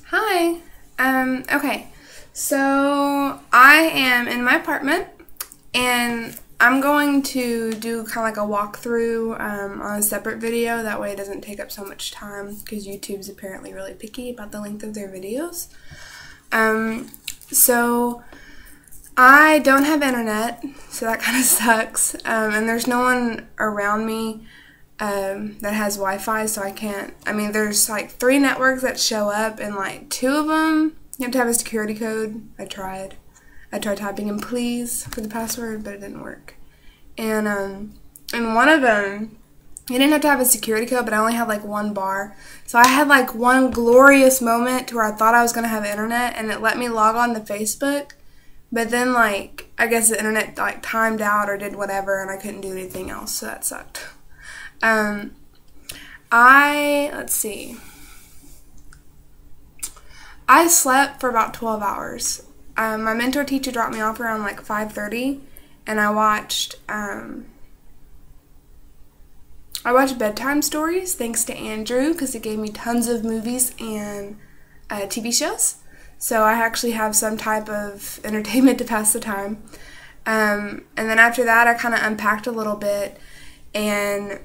Hi. Okay. So I am in my apartment and I'm going to do kind of like a walkthrough on a separate video. That way it doesn't take up so much time because YouTube's apparently really picky about the length of their videos. So I don't have internet, so that kind of sucks. And there's no one around me that has Wi-Fi, so I can't. I mean, there's like 3 networks that show up, and like 2 of them you have to have a security code. I tried typing in please for the password, but it didn't work. And one of them, you didn't have to have a security code, but I only had like 1 bar. So I had like one glorious moment to where I thought I was gonna have internet, and it let me log on to Facebook. But then, like, I guess the internet like timed out or did whatever, and I couldn't do anything else, so that sucked. Let's see. I slept for about 12 hours. My mentor teacher dropped me off around like 5:30, and I watched bedtime stories thanks to Andrew because he gave me tons of movies and TV shows. So I actually have some type of entertainment to pass the time. And then after that, I kind of unpacked a little bit, and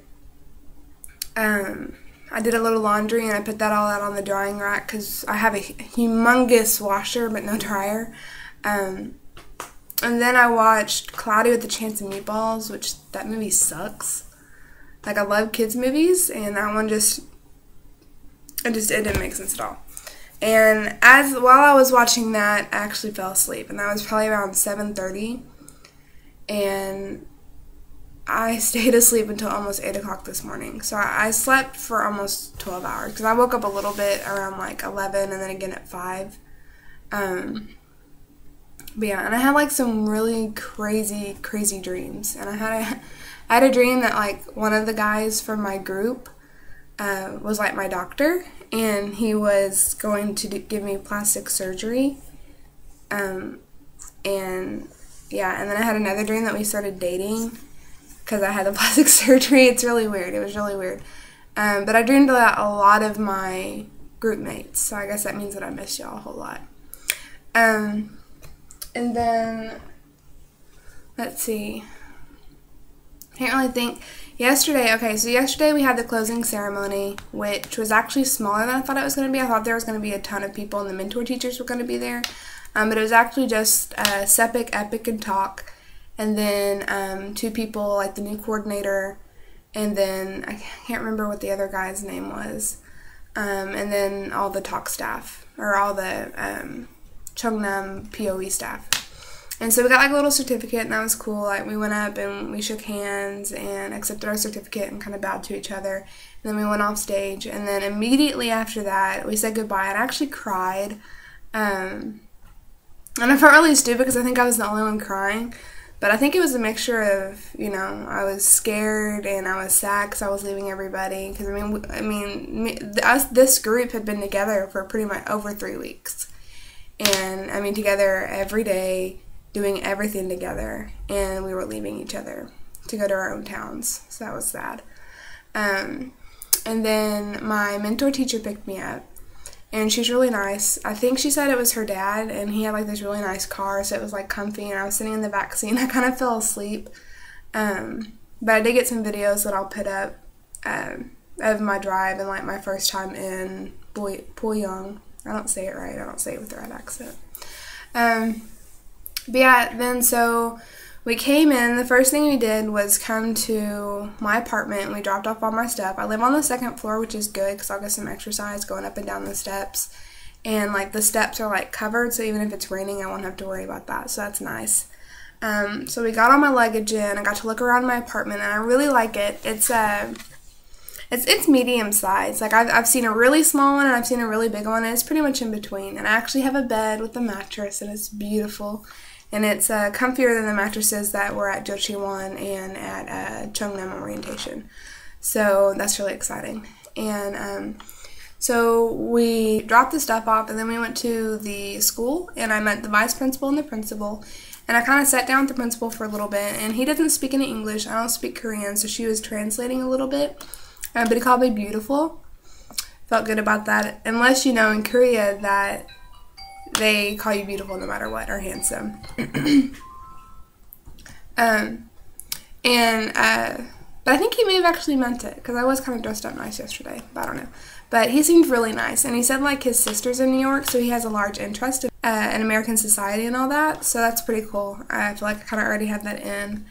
I did a little laundry, and I put that all out on the drying rack because I have a humongous washer but no dryer. And then I watched Cloudy with a Chance of Meatballs, which that movie sucks. Like, I love kids movies, and that one it didn't make sense at all. And while I was watching that, I actually fell asleep, and that was probably around 7:30, and I stayed asleep until almost 8 o'clock this morning. So I slept for almost 12 hours because I woke up a little bit around like 11 and then again at 5. But yeah, and I had like some really crazy dreams. And I had a dream that like one of the guys from my group was like my doctor, and he was going to give me plastic surgery. And yeah, and then I had another dream that we started dating because I had the plastic surgery. It's really weird. It was really weird. But I dreamed about a lot of my group mates, so I guess that means that I miss y'all a whole lot. And then, let's see. Can't really think. Yesterday we had the closing ceremony, which was actually smaller than I thought it was going to be. I thought there was going to be a ton of people and the mentor teachers were going to be there. But it was actually just Sepic, Epic, and Talk. And then 2 people, like the new coordinator, and then I can't remember what the other guy's name was. And then all the Talk staff, or all the Chungnam POE staff. And so we got like a little certificate, and that was cool. Like, we went up and we shook hands and accepted our certificate and kind of bowed to each other. And then we went off stage, and then immediately after that we said goodbye, and I actually cried. And I felt really stupid because I think I was the only one crying. But I think it was a mixture of, you know, I was scared and I was sad because I was leaving everybody. Because, this group had been together for pretty much over 3 weeks. And, I mean, together every day, doing everything together. And we were leaving each other to go to our own towns. So that was sad. And then my mentor teacher picked me up. And she's really nice. I think she said it was her dad, and he had like this really nice car, so it was like comfy, and I was sitting in the back seat, and I kind of fell asleep. But I did get some videos that I'll put up of my drive and like my first time in Boryeong. I don't say it right. I don't say it with the right accent. But yeah, then so we came in. The first thing we did was come to my apartment, and we dropped off all my stuff. I live on the 2nd floor, which is good because I'll get some exercise going up and down the steps. And like the steps are like covered, so even if it's raining, I won't have to worry about that. So that's nice. So we got all my luggage in. I got to look around my apartment, and I really like it. It's medium size. Like I've seen a really small one and I've seen a really big one, and it's pretty much in between. And I actually have a bed with a mattress, and it's beautiful. And it's comfier than the mattresses that were at Jochiwon and at Chungnam Orientation. So that's really exciting. And so we dropped the stuff off, and then we went to the school, and I met the vice principal and the principal. And I kind of sat down with the principal for a little bit, and he doesn't speak any English. I don't speak Korean, so she was translating a little bit. But he called me beautiful. felt good about that. Unless, you know, in Korea that they call you beautiful no matter what, or handsome. But I think he may have actually meant it, because I was kind of dressed up nice yesterday, but I don't know. But he seemed really nice, and he said, like, his sister's in New York, so he has a large interest in American society and all that, so that's pretty cool. I feel like I kind of already had that in.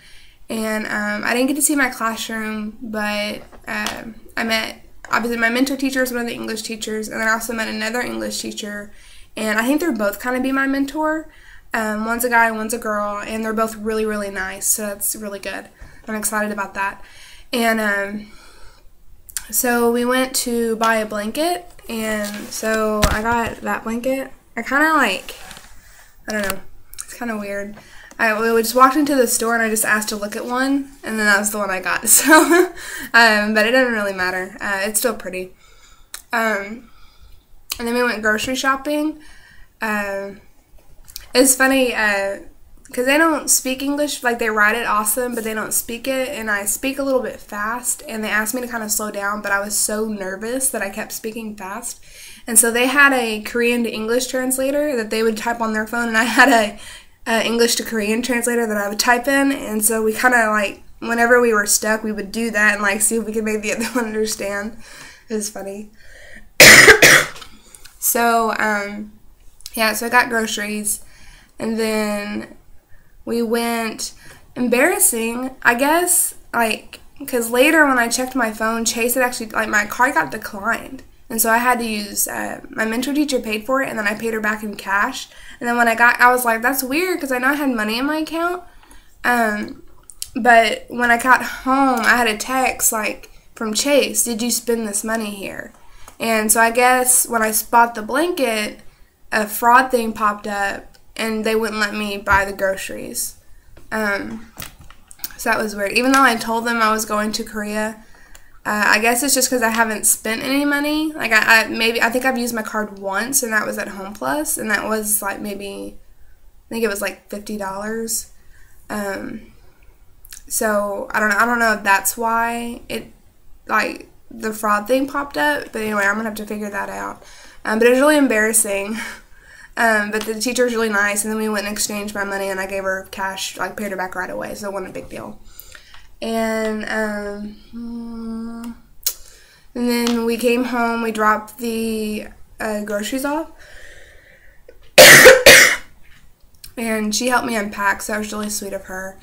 And I didn't get to see my classroom, but I met, obviously, my mentor teacher is one of the English teachers, and then I also met another English teacher, and I think they're both kind of be my mentor. One's a guy, one's a girl, and they're both really, really nice, so that's really good. I'm excited about that. And so we went to buy a blanket, and so I got that blanket. I kind of like, I don't know, it's kind of weird. We just walked into the store and I just asked to look at one, and then that was the one I got. So, but it doesn't really matter. It's still pretty. And then we went grocery shopping. It's funny, because they don't speak English, like they write it awesome, but they don't speak it, and I speak a little bit fast, and they asked me to kind of slow down, but I was so nervous that I kept speaking fast. And so they had a Korean to English translator that they would type on their phone, and I had a English to Korean translator that I would type in, and so we kind of like, whenever we were stuck, we would do that and like see if we could make the other one understand. It was funny. So, yeah, so I got groceries, and then we went, embarrassing, I guess, like, because later when I checked my phone, Chase had actually, like, my card got declined. And so I had to use, my mentor teacher paid for it, and then I paid her back in cash. And then when I was like, that's weird, because I know I had money in my account. But when I got home, I had a text, like, from Chase, did you spend this money here? And so I guess when I bought the blanket, a fraud thing popped up, and they wouldn't let me buy the groceries. So that was weird. Even though I told them I was going to Korea, I guess it's just because I haven't spent any money. Like, I think I've used my card once, and that was at Home Plus, and that was like maybe, I think it was like $50. So I don't know if that's why it, like, the fraud thing popped up, but anyway, I'm gonna have to figure that out. But it was really embarrassing. But the teacher was really nice, and then we went and exchanged my money, and I gave her cash, like, paid her back right away, so it wasn't a big deal. And then we came home, we dropped the groceries off, and she helped me unpack, so that was really sweet of her.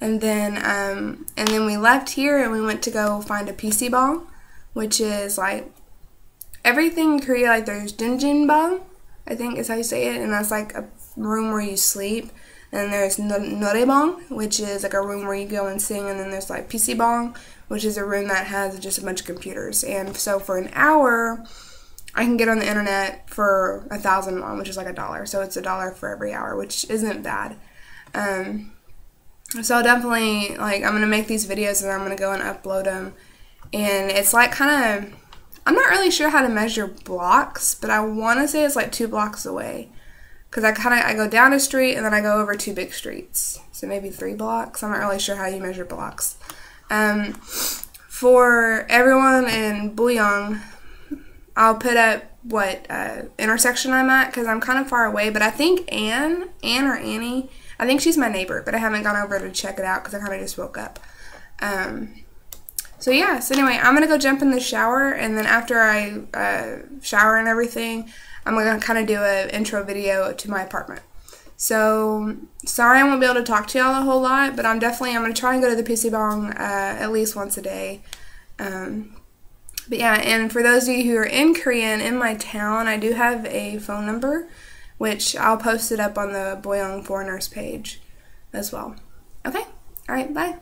And then we left here, and we went to go find a PC bong, which is, like, everything in Korea, like, there's dunjin bong, I think is how you say it, and that's like a room where you sleep. And there's noraebang, which is like a room where you go and sing, and then there's like PC bong, which is a room that has just a bunch of computers. And so for an hour, I can get on the internet for 1,000 won, which is like $1. So it's $1 for every hour, which isn't bad. So I'll definitely, like, I'm gonna make these videos and I'm gonna go and upload them. And it's like kind of, I'm not really sure how to measure blocks, but I want to say it's like 2 blocks away. Because I go down a street and then I go over 2 big streets. So maybe 3 blocks. I'm not really sure how you measure blocks. For everyone in Boryeong, I'll put up what intersection I'm at because I'm kind of far away. But I think Anne or Annie, I think she's my neighbor, but I haven't gone over to check it out because I kind of just woke up. So yeah, so anyway, I'm going to go jump in the shower, and then after I shower and everything, I'm going to kind of do an intro video to my apartment. So, sorry I won't be able to talk to y'all a whole lot, but I'm going to try and go to the PC Bong at least once a day. But yeah, and for those of you who are in Korea and in my town, I do have a phone number, which I'll post it up on the Boryeong Foreigners page as well. Okay? Alright, bye.